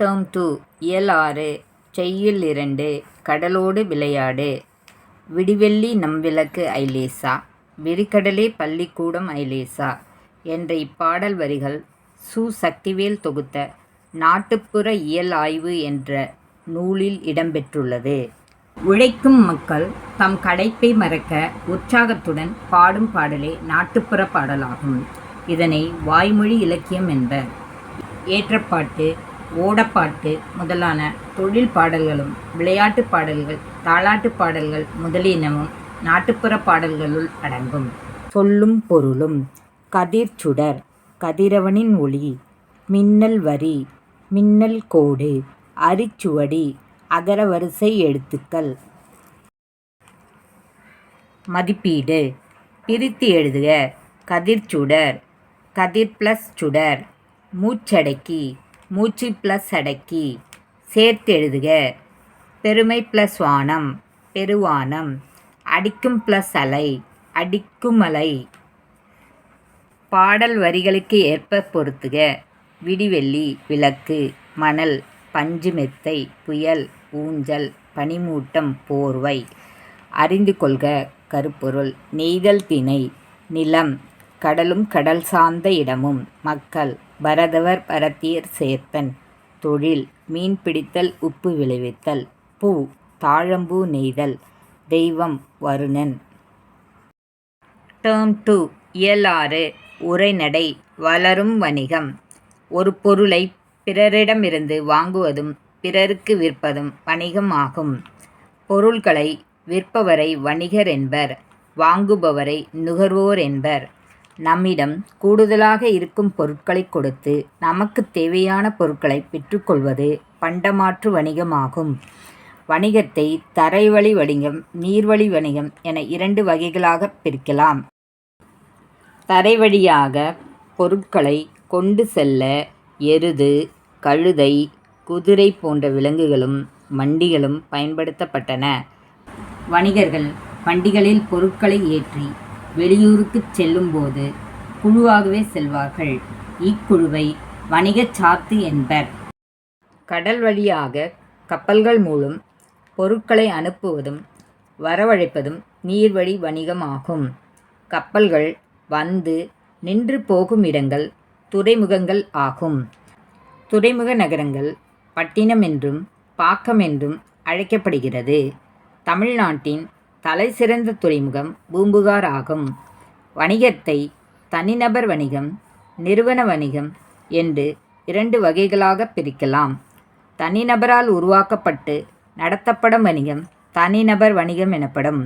Term 2 இயல் 6 செய்யுள் 2 கடலோடு விளையாடு. விடிவெள்ளி நம்விளக்கு ஐலேசா விரிகடலே பள்ளிக்கூடம் ஐலேசா என்ற இப்பாடல் வரிகள் சு. சக்திவேல் தொகுத்த நாட்டுப்புற இயல் ஆய்வு என்ற நூலில் இடம்பெற்றுள்ளது. உழைக்கும் மக்கள் தம் களைப்பை மறக்க உற்சாகத்துடன் பாடும் பாடலே நாட்டுப்புற பாடலாகும். இதனை வாய்மொழி இலக்கியம் என்பர். ஏற்றப்பாட்டு, ஓடப்பாட்டு முதலான தொழில் பாடல்களும் விளையாட்டுப் பாடல்கள், தாலாட்டுப் பாடல்கள் முதலியனவும் நாட்டுப்புற பாடல்களுள் அடங்கும். சொல்லும் பொருளும் கதிர்ச்சுடர், கதிரவனின் ஒளி, மின்னல் வரி, மின்னல் கோடு, அரிச்சுவடி, அகர வரிசை எழுத்துக்கள். மதிப்பீடு பிரித்து எழுதுக. கதிர்ச்சுடர், கதிர் ப்ளஸ் சுடர், மூச்சடக்கி, மூச்சு ப்ளஸ் அடக்கி. சேர்த்தெழுதுக. பெருமை ப்ளஸ் வானம், பெருவானம். அடிக்கும் ப்ளஸ் அலை, அடிக்குமலை. பாடல் வரிகளுக்கு ஏற்ப பொருத்துக. விடிவெள்ளி விளக்கு, மணல், பஞ்சு மெத்தை, புயல், ஊஞ்சல், பனிமூட்டம், போர்வை. அறிந்து கொள்க கருப்பொருள். நெய்தல் திணை, நிலம், கடலும் கடல் சார்ந்த இடமும், மக்கள், பரதவர் பரத்தியர் சேர்ப்பன். தொழில், மீன் பிடித்தல், உப்பு விளைவித்தல். பூ, தாழம்பூ நெய்தல். தெய்வம், வருணன். டேர்ம் 2 இயல் 6 உரைநடை வளரும் வணிகம். ஒரு பொருளை பிறரிடமிருந்து வாங்குவதும் பிறருக்கு விற்பதும் வணிகம் ஆகும். பொருள்களை விற்பவரை வணிகர் என்பர், வாங்குபவரை நுகர்வோர் என்பர். நம்மிடம் கூடுதலாக இருக்கும் பொருட்களை கொடுத்து நமக்கு தேவையான பொருட்களை பெற்றுக்கொள்வது பண்டமாற்று வணிகமாகும். வணிகத்தை தரைவழி வணிகம், நீர்வழி வணிகம் என 2 வகைகளாக பிரிக்கலாம். தரைவழியாக பொருட்களை கொண்டு செல்ல எருது, கழுதை, குதிரை போன்ற விலங்குகளும் வண்டிகளும் பயன்படுத்தப்பட்டன. வணிகர்கள் வண்டிகளில் பொருட்களை ஏற்றி வெளியூருக்கு செல்லும்போது குழுவாகவே செல்வார்கள். இக்குழுவை வணிகச் சாத்து என்பர். கடல் வழியாக கப்பல்கள் மூலம் பொருட்களை அனுப்புவதும் வரவழைப்பதும் நீர்வழி வணிகமாகும். கப்பல்கள் வந்து நின்று போகும் இடங்கள் துறைமுகங்கள் ஆகும். துறைமுக நகரங்கள் பட்டினம் என்றும் பாக்கம் என்றும் அழைக்கப்படுகிறது. தமிழ்நாட்டின் தலைசிறந்த துறைமுகம் பூம்புகார் ஆகும். வணிகத்தை தனிநபர் வணிகம், நிறுவன வணிகம் என்று 2 வகைகளாக பிரிக்கலாம். தனிநபரால் உருவாக்கப்பட்டு நடத்தப்படும் வணிகம் தனிநபர் வணிகம் எனப்படும்.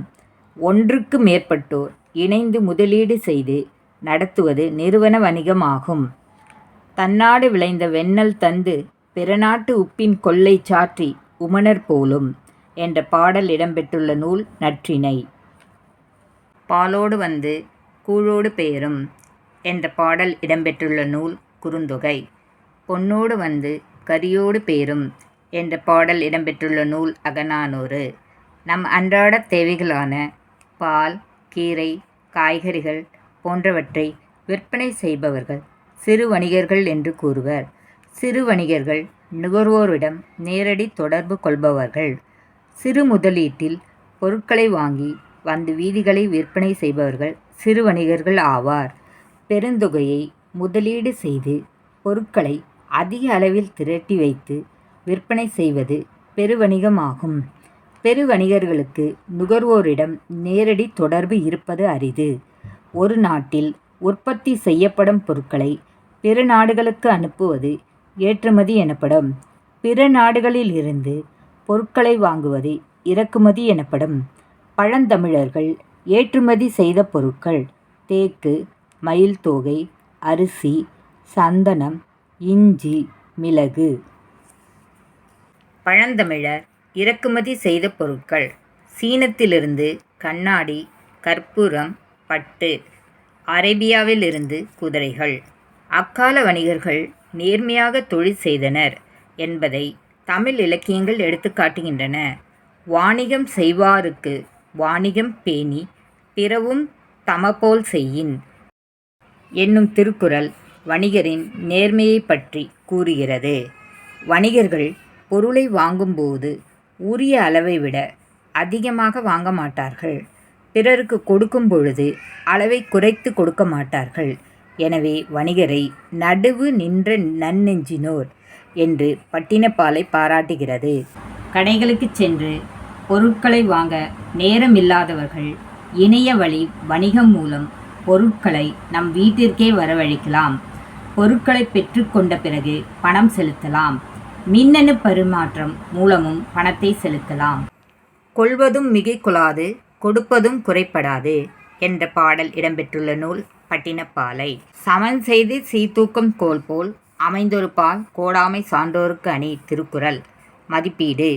ஒன்றுக்கு மேற்பட்டோர் இணைந்து முதலீடு செய்து நடத்துவது நிறுவன வணிகம் ஆகும். தன்னாடு விளைந்த வெண்ணெல் தந்து பிறநாட்டு உப்பின் கொள்ளை சாற்றி உமணர் போலும் என்ற பாடல் இடம்பெற்றுள்ள நூல் நற்றிணை. பாலோடு வந்து கூழோடு பெயரும் என்ற பாடல் இடம்பெற்றுள்ள நூல் குறுந்தொகை. பொன்னோடு வந்து கரியோடு பெயரும் என்ற பாடல் இடம்பெற்றுள்ள நூல் அகநானூறு. நம் அன்றாட தேவைகளான பால், கீரை, காய்கறிகள் போன்றவற்றை விற்பனை செய்பவர்கள் சிறு வணிகர்கள் என்று கூறுவர். சிறு வணிகர்கள் நுகர்வோரிடம் நேரடி தொடர்பு கொள்பவர்கள். சிறு முதலீட்டில் பொருட்களை வாங்கி வந்து வீதிகளை விற்பனை செய்பவர்கள் சிறு வணிகர்கள் ஆவார். பெருந்தொகையை முதலீடு செய்து பொருட்களை அதிக அளவில் திரட்டி வைத்து விற்பனை செய்வது பெருவணிகமாகும். பெருவணிகர்களுக்கு நுகர்வோரிடம் நேரடி தொடர்பு இருப்பது அரிது. ஒரு நாட்டில் உற்பத்தி செய்யப்படும் பொருட்களை பிற நாடுகளுக்கு அனுப்புவது ஏற்றுமதி எனப்படும். பிற நாடுகளில் இருந்து பொருட்களை வாங்குவது இறக்குமதி எனப்படும். பழந்தமிழர்கள் ஏற்றுமதி செய்த பொருட்கள் தேக்கு, மயில் தோகை, அரிசி, சந்தனம், இஞ்சி, மிளகு. பழந்தமிழர் இறக்குமதி செய்த பொருட்கள் சீனத்திலிருந்து கண்ணாடி, கற்பூரம், பட்டு. அரேபியாவிலிருந்து குதிரைகள். அக்கால வணிகர்கள் நேர்மையாக தொழில் செய்தனர் என்பதை தமிழ் இலக்கியங்கள் எடுத்துக்காட்டுகின்றன. வாணிகம் செய்வாருக்கு வாணிகம் பேணி பிறவும் தமபோல் செய்யின் என்னும் திருக்குறள் வணிகரின் நேர்மையை பற்றி கூறுகிறது. வணிகர்கள் பொருளை வாங்கும்போது உரிய அளவை விட அதிகமாக வாங்க மாட்டார்கள். பிறருக்கு கொடுக்கும் பொழுது அளவை குறைத்து கொடுக்க மாட்டார்கள். எனவே வணிகரை நடுவு நின்ற நன்னெஞ்சினோர் என்று பட்டினப்பாலை பாராட்டுகிறது. கடைகளுக்கு சென்று பொருட்களை வாங்க நேரமில்லாதவர்கள் இணைய வழி வணிகம் மூலம் பொருட்களை நம் வீட்டிற்கே வரவழைக்கலாம். பொருட்களை பெற்றுக்கொண்ட பிறகு பணம் செலுத்தலாம். மின்னணு பரிமாற்றம் மூலமும் பணத்தை செலுத்தலாம். கொள்வதும் மிகை கொள்ளாது, கொடுப்பதும் குறைப்படாது என்ற பாடல் இடம்பெற்றுள்ள நூல் பட்டினப்பாலை. சமன் செய்து சீர்தூக்கும் கோல் போல் அமைந்தொரு பால் கோடாமை சான்றோருக்கு அணி. திருக்குறள். மதிப்பீடு.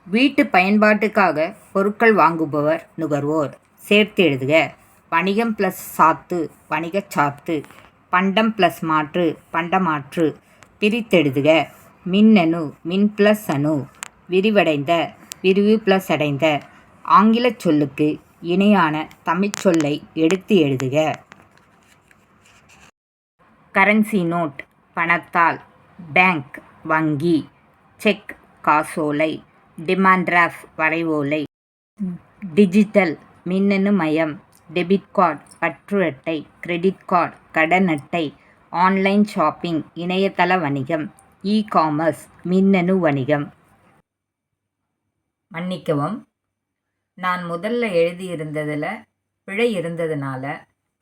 வீட்டு பயன்பாட்டுக்காக பொருட்கள் வாங்குபவர் நுகர்வோர். சேர்த்து எழுதுக. வணிகம் ப்ளஸ் சாத்து வணிகச் சாத்து. பண்டம் ப்ளஸ் மாற்று பண்டமாற்று. பிரித்தெழுதுக. மின்னணு மின் ப்ளஸ் அணு. விரிவடைந்த விரிவு ப்ளஸ் அடைந்த. ஆங்கிலச் சொல்லுக்கு இணையான தமிழ்ச் சொல்லை எடுத்து எழுதுக. கரன்சி நோட் பணத்தால். பேங்க் வங்கி. செக் காசோலை. டிமாண்ட் டிராஃப்ட் வரைவோலை. டிஜிட்டல் மின்னணு மயம். டெபிட் கார்டு பற்று அட்டை. கிரெடிட் கார்டு கடன் அட்டை. ஆன்லைன் ஷாப்பிங் இணையதள வணிகம். இ-காமர்ஸ் மின்னணு வணிகம். மன்னிக்கவும், நான் முதல்ல எழுதியிருந்ததில் பிழை இருந்ததுனால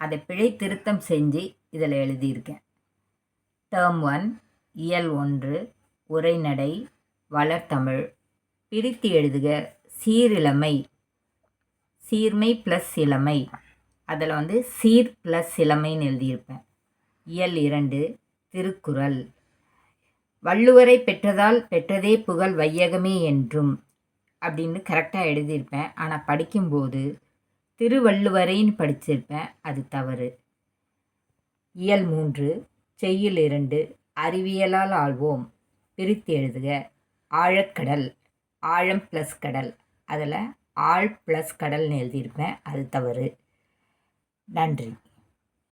அதை பிழை திருத்தம் செஞ்சு இதில் எழுதியிருக்கேன். டேர்ம் 1 இயல் 1 உரைநடை வளர்தமிழ். பிரித்து எழுதுக. சீரிழமை சீர்மை ப்ளஸ் இளமை. அதில் சீர் ப்ளஸ் இளமைன்னு எழுதியிருப்பேன். இயல் 2 திருக்குறள். வள்ளுவரை பெற்றதால் பெற்றதே புகழ் வையகமே என்றும் அப்படின்னு கரெக்டாக எழுதியிருப்பேன். ஆனால் படிக்கும்போது திருவள்ளுவரைன்னு படிச்சிருப்பேன். அது தவறு. இயல் 3 செய்யுள் 2 அறிவியலால் ஆள்வோம். பிரித்து எழுதுக. ஆழக்கடல் ஆழம் ப்ளஸ் கடல். அதில் ஆழ் ப்ளஸ் கடல்னு எழுதியிருப்பேன். அது தவறு. நன்றி.